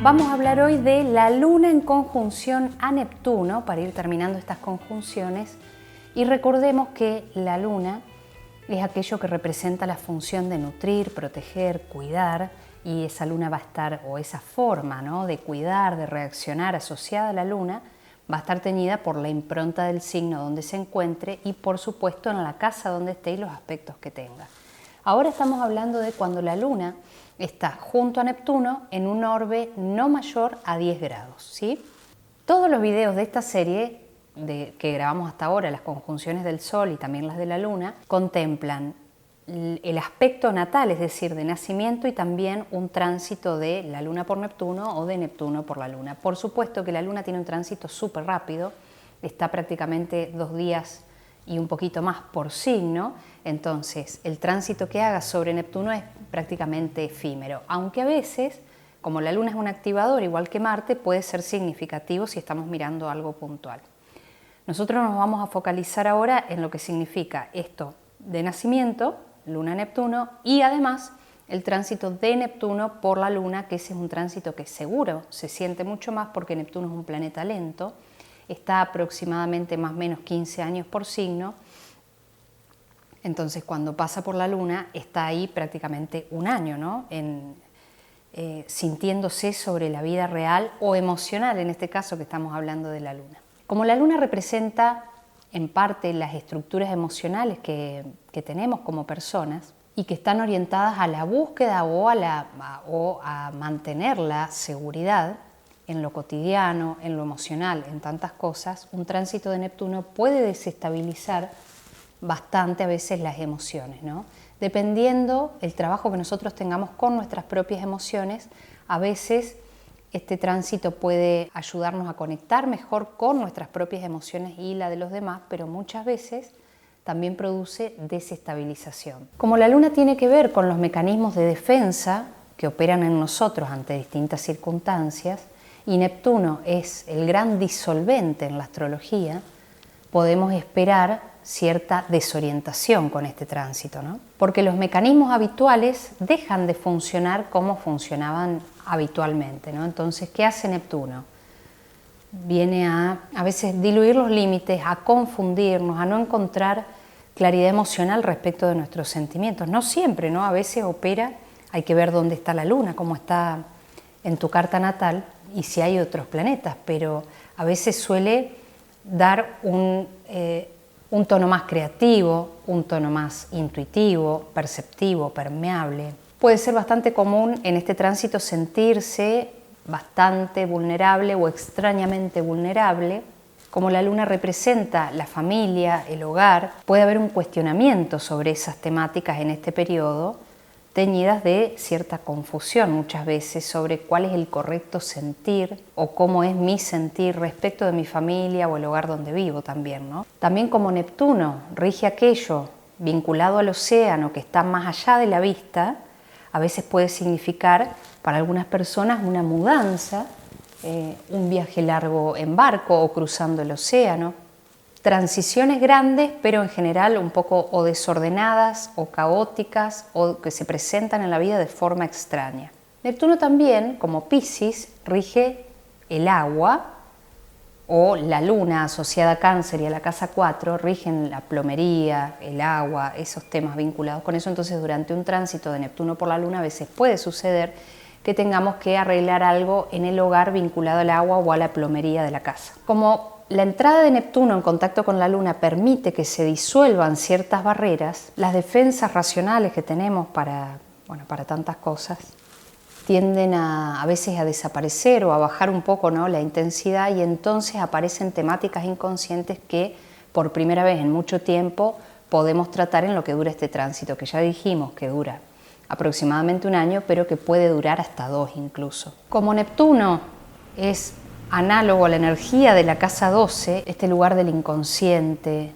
Vamos a hablar hoy de la Luna en conjunción a Neptuno para ir terminando estas conjunciones, y recordemos que la Luna es aquello que representa la función de nutrir, proteger, cuidar, y esa Luna va a estar, o esa forma, ¿no?, de cuidar, de reaccionar asociada a la Luna, va a estar teñida por la impronta del signo donde se encuentre y por supuesto en la casa donde esté y los aspectos que tenga. Ahora estamos hablando de cuando la Luna está junto a Neptuno en un orbe no mayor a 10 grados, ¿sí? Todos los videos de esta serie que grabamos hasta ahora, las conjunciones del Sol y también las de la Luna, contemplan el aspecto natal, es decir, de nacimiento, y también un tránsito de la Luna por Neptuno o de Neptuno por la Luna. Por supuesto que la Luna tiene un tránsito súper rápido, está prácticamente 2 días y un poquito más por signo, entonces el tránsito que haga sobre Neptuno es prácticamente efímero, aunque a veces, como la Luna es un activador igual que Marte, puede ser significativo si estamos mirando algo puntual. Nosotros nos vamos a focalizar ahora en lo que significa esto de nacimiento, Luna-Neptuno, y además el tránsito de Neptuno por la Luna, que ese es un tránsito que seguro se siente mucho más porque Neptuno es un planeta lento, está aproximadamente más o menos 15 años por signo, entonces cuando pasa por la Luna está ahí prácticamente un año, ¿no?, sintiéndose sobre la vida real o emocional, en este caso que estamos hablando de la Luna. Como la Luna representa en parte las estructuras emocionales que tenemos como personas y que están orientadas a la búsqueda o a mantener la seguridad en lo cotidiano, en lo emocional, en tantas cosas, un tránsito de Neptuno puede desestabilizar bastante a veces las emociones, ¿no? Dependiendo el trabajo que nosotros tengamos con nuestras propias emociones, a veces este tránsito puede ayudarnos a conectar mejor con nuestras propias emociones y la de los demás, pero muchas veces también produce desestabilización. Como la Luna tiene que ver con los mecanismos de defensa que operan en nosotros ante distintas circunstancias, y Neptuno es el gran disolvente en la astrología, podemos esperar cierta desorientación con este tránsito, ¿no? Porque los mecanismos habituales dejan de funcionar como funcionaban habitualmente, ¿no? Entonces, ¿qué hace Neptuno? Viene a veces diluir los límites, a confundirnos, a no encontrar claridad emocional respecto de nuestros sentimientos. No siempre, ¿no? A veces opera, hay que ver dónde está la Luna, cómo está en tu carta natal y si hay otros planetas, pero a veces suele dar un tono más creativo, un tono más intuitivo, perceptivo, permeable. Puede ser bastante común en este tránsito sentirse bastante vulnerable o extrañamente vulnerable. Como la Luna representa la familia, el hogar, puede haber un cuestionamiento sobre esas temáticas en este periodo, teñidas de cierta confusión muchas veces sobre cuál es el correcto sentir o cómo es mi sentir respecto de mi familia o el hogar donde vivo también, ¿no? También como Neptuno rige aquello vinculado al océano que está más allá de la vista, a veces puede significar para algunas personas una mudanza, un viaje largo en barco o cruzando el océano, transiciones grandes, pero en general un poco o desordenadas o caóticas o que se presentan en la vida de forma extraña. Neptuno también, como Piscis, rige el agua, o la Luna asociada a Cáncer y a la casa 4, rigen la plomería, el agua, esos temas vinculados con eso. Entonces, durante un tránsito de Neptuno por la Luna a veces puede suceder que tengamos que arreglar algo en el hogar vinculado al agua o a la plomería de la casa. Como la entrada de Neptuno en contacto con la Luna permite que se disuelvan ciertas barreras, las defensas racionales que tenemos para tantas cosas tienden a veces a desaparecer o a bajar un poco, ¿no?, la intensidad, y entonces aparecen temáticas inconscientes que por primera vez en mucho tiempo podemos tratar en lo que dura este tránsito, que ya dijimos que dura aproximadamente un año, pero que puede durar hasta 2 incluso. Como Neptuno es análogo a la energía de la casa 12, este lugar del inconsciente,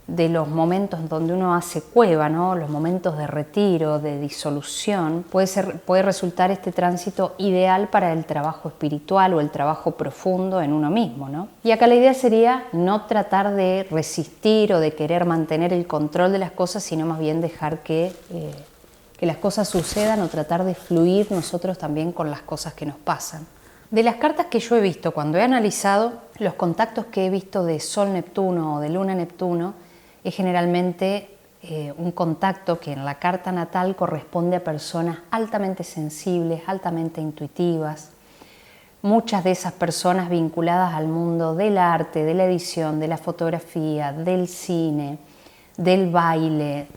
de los momentos donde uno hace cueva, ¿no?, los momentos de retiro, de disolución, puede resultar este tránsito ideal para el trabajo espiritual o el trabajo profundo en uno mismo, ¿no? Y acá la idea sería no tratar de resistir o de querer mantener el control de las cosas, sino más bien dejar que las cosas sucedan o tratar de fluir nosotros también con las cosas que nos pasan. De las cartas que yo he visto, cuando he analizado los contactos que he visto de Sol-Neptuno o de Luna-Neptuno, es generalmente un contacto que en la carta natal corresponde a personas altamente sensibles, altamente intuitivas. Muchas de esas personas vinculadas al mundo del arte, de la edición, de la fotografía, del cine, del baile,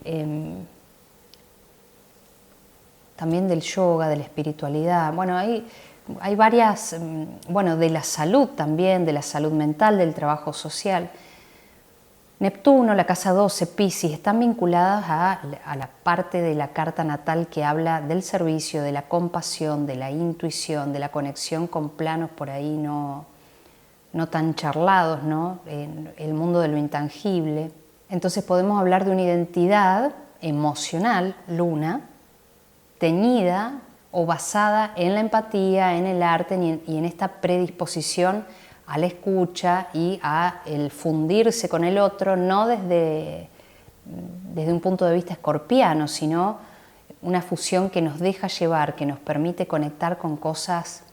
también del yoga, de la espiritualidad. Bueno, hay varias, de la salud también, de la salud mental, del trabajo social. Neptuno, la casa 12, Piscis, están vinculadas a la parte de la carta natal que habla del servicio, de la compasión, de la intuición, de la conexión con planos por ahí no tan charlados, ¿no? En el mundo de lo intangible. Entonces podemos hablar de una identidad emocional, Luna, teñida o basada en la empatía, en el arte y en esta predisposición a la escucha y a el fundirse con el otro, no desde un punto de vista escorpiano, sino una fusión que nos deja llevar, que nos permite conectar con cosas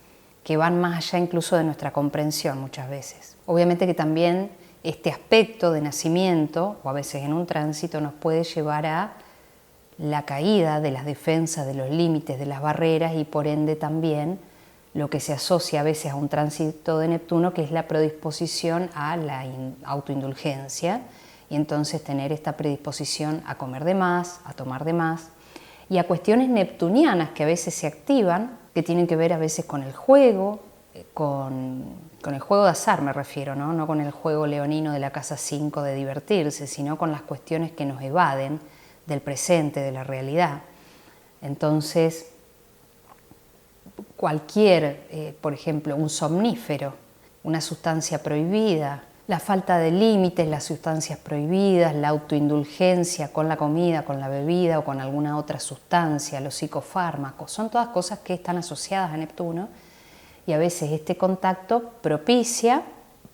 que van más allá incluso de nuestra comprensión muchas veces. Obviamente que también este aspecto de nacimiento, o a veces en un tránsito, nos puede llevar a la caída de las defensas, de los límites, de las barreras y por ende también lo que se asocia a veces a un tránsito de Neptuno, que es la predisposición a la autoindulgencia y entonces tener esta predisposición a comer de más, a tomar de más y a cuestiones neptunianas que a veces se activan, que tienen que ver a veces con el juego, con el juego de azar me refiero, no con el juego leonino de la casa 5 de divertirse, sino con las cuestiones que nos evaden del presente, de la realidad. Entonces, cualquier, por ejemplo, un somnífero, una sustancia prohibida, la falta de límites, las sustancias prohibidas, la autoindulgencia con la comida, con la bebida o con alguna otra sustancia, los psicofármacos, son todas cosas que están asociadas a Neptuno y a veces este contacto propicia,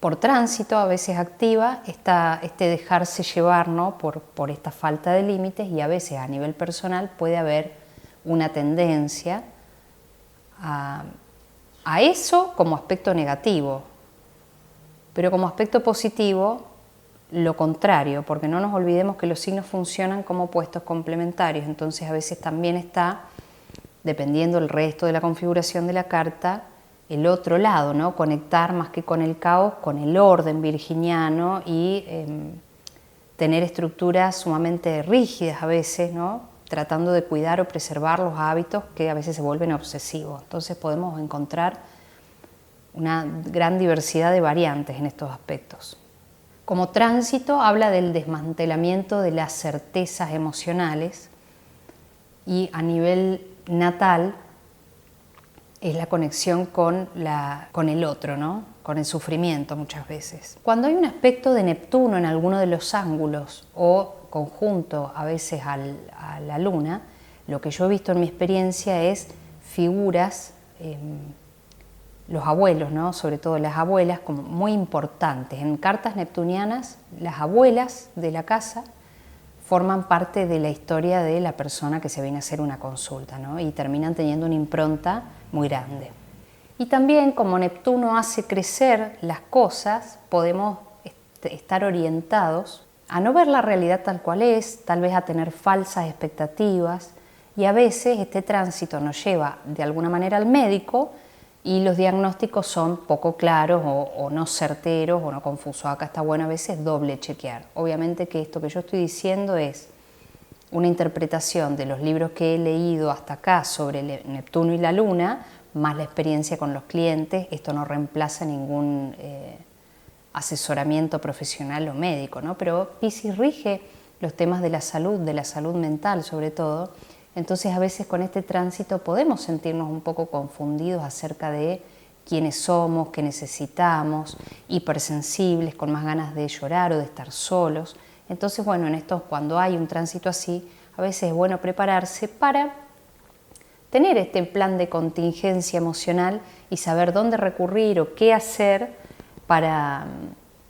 por tránsito, a veces activa este dejarse llevar, ¿no? por esta falta de límites y a veces a nivel personal puede haber una tendencia a eso como aspecto negativo, pero como aspecto positivo lo contrario, porque no nos olvidemos que los signos funcionan como opuestos complementarios, entonces a veces también está, dependiendo del resto de la configuración de la carta, el otro lado, ¿no? Conectar más que con el caos, con el orden virginiano y tener estructuras sumamente rígidas a veces, ¿no? Tratando de cuidar o preservar los hábitos que a veces se vuelven obsesivos. Entonces podemos encontrar una gran diversidad de variantes en estos aspectos. Como tránsito habla del desmantelamiento de las certezas emocionales y a nivel natal es la conexión con el otro, ¿no? Con el sufrimiento muchas veces. Cuando hay un aspecto de Neptuno en alguno de los ángulos o conjunto a veces a la luna, lo que yo he visto en mi experiencia es figuras, los abuelos, ¿no? Sobre todo las abuelas, como muy importantes. En cartas neptunianas, las abuelas de la casa forman parte de la historia de la persona que se viene a hacer una consulta, ¿no? Y terminan teniendo una impronta muy grande. Y también como Neptuno hace crecer las cosas, podemos estar orientados a no ver la realidad tal cual es, tal vez a tener falsas expectativas y a veces este tránsito nos lleva de alguna manera al médico y los diagnósticos son poco claros o no certeros o no confusos. Acá está bueno a veces doble chequear. Obviamente que esto que yo estoy diciendo es una interpretación de los libros que he leído hasta acá sobre Neptuno y la Luna, más la experiencia con los clientes. Esto no reemplaza ningún asesoramiento profesional o médico, ¿no? Pero Piscis rige los temas de la salud mental sobre todo. Entonces a veces con este tránsito podemos sentirnos un poco confundidos acerca de quiénes somos, qué necesitamos, hipersensibles, con más ganas de llorar o de estar solos. Entonces, bueno, cuando hay un tránsito así, a veces es bueno prepararse para tener este plan de contingencia emocional y saber dónde recurrir o qué hacer para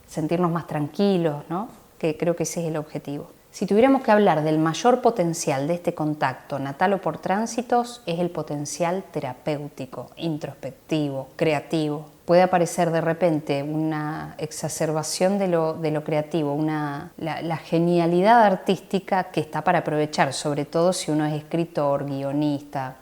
sentirnos más tranquilos, ¿no? Que creo que ese es el objetivo. Si tuviéramos que hablar del mayor potencial de este contacto natal o por tránsitos, es el potencial terapéutico, introspectivo, creativo. Puede aparecer de repente una exacerbación de lo creativo, la genialidad artística que está para aprovechar, sobre todo si uno es escritor, guionista,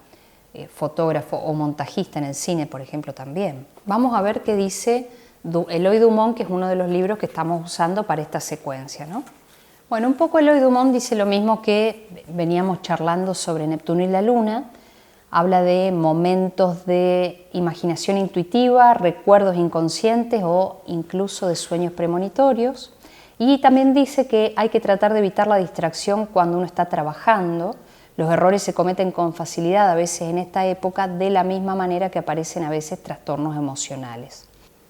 fotógrafo o montajista en el cine, por ejemplo, también. Vamos a ver qué dice Eloy Dumont, que es uno de los libros que estamos usando para esta secuencia, ¿no? Bueno, un poco Eloy Dumont dice lo mismo que veníamos charlando sobre Neptuno y la Luna. Habla de momentos de imaginación intuitiva, recuerdos inconscientes o incluso de sueños premonitorios. Y también dice que hay que tratar de evitar la distracción cuando uno está trabajando. Los errores se cometen con facilidad a veces en esta época, de la misma manera que aparecen a veces trastornos emocionales.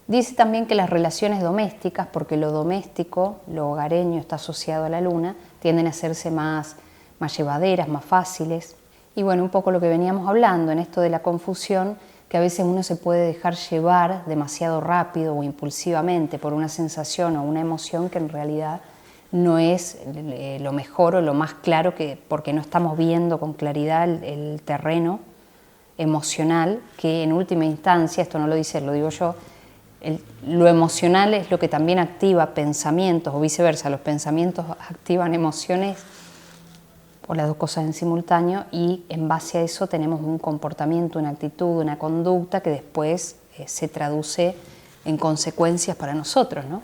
Dice también que las relaciones domésticas, porque lo doméstico, lo hogareño está asociado a la luna, tienden a hacerse más llevaderas, más fáciles. Y bueno, un poco lo que veníamos hablando en esto de la confusión, que a veces uno se puede dejar llevar demasiado rápido o impulsivamente por una sensación o una emoción que en realidad no es lo mejor o lo más claro, porque no estamos viendo con claridad el terreno emocional, que en última instancia, esto no lo dice él, lo digo yo, lo emocional es lo que también activa pensamientos o viceversa, los pensamientos activan emociones o las dos cosas en simultáneo, y en base a eso tenemos un comportamiento, una actitud, una conducta que después se traduce en consecuencias para nosotros, ¿no?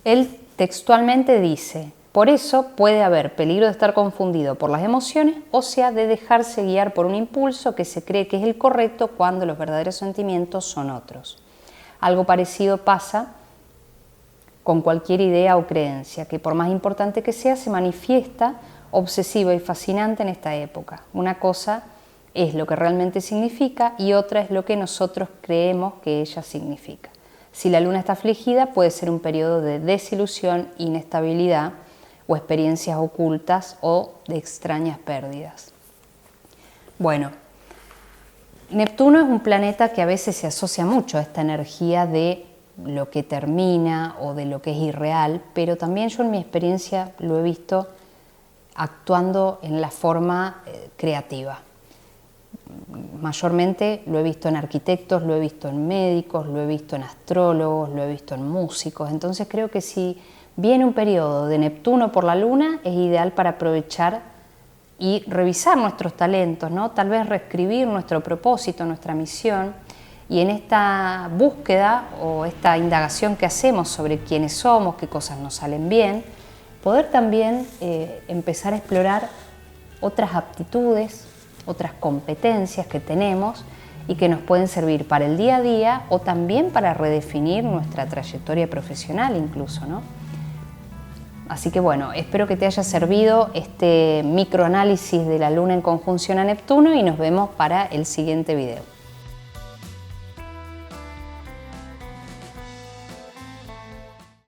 Él textualmente dice: por eso puede haber peligro de estar confundido por las emociones, o sea, de dejarse guiar por un impulso que se cree que es el correcto cuando los verdaderos sentimientos son otros. Algo parecido pasa con cualquier idea o creencia, que por más importante que sea, se manifiesta obsesiva y fascinante en esta época. Una cosa es lo que realmente significa y otra es lo que nosotros creemos que ella significa. Si la luna está afligida, puede ser un periodo de desilusión, inestabilidad o experiencias ocultas o de extrañas pérdidas. Bueno, Neptuno es un planeta que a veces se asocia mucho a esta energía de lo que termina o de lo que es irreal, pero también yo en mi experiencia lo he visto actuando en la forma creativa. Mayormente lo he visto en arquitectos, lo he visto en médicos, lo he visto en astrólogos, lo he visto en músicos. Entonces creo que si viene un periodo de Neptuno por la luna, es ideal para aprovechar y revisar nuestros talentos, ¿no? Tal vez reescribir nuestro propósito, nuestra misión, y en esta búsqueda o esta indagación que hacemos sobre quiénes somos, qué cosas nos salen bien, poder también empezar a explorar otras aptitudes, otras competencias que tenemos y que nos pueden servir para el día a día o también para redefinir nuestra trayectoria profesional incluso, ¿no? Así que bueno, espero que te haya servido este microanálisis de la luna en conjunción a Neptuno y nos vemos para el siguiente video.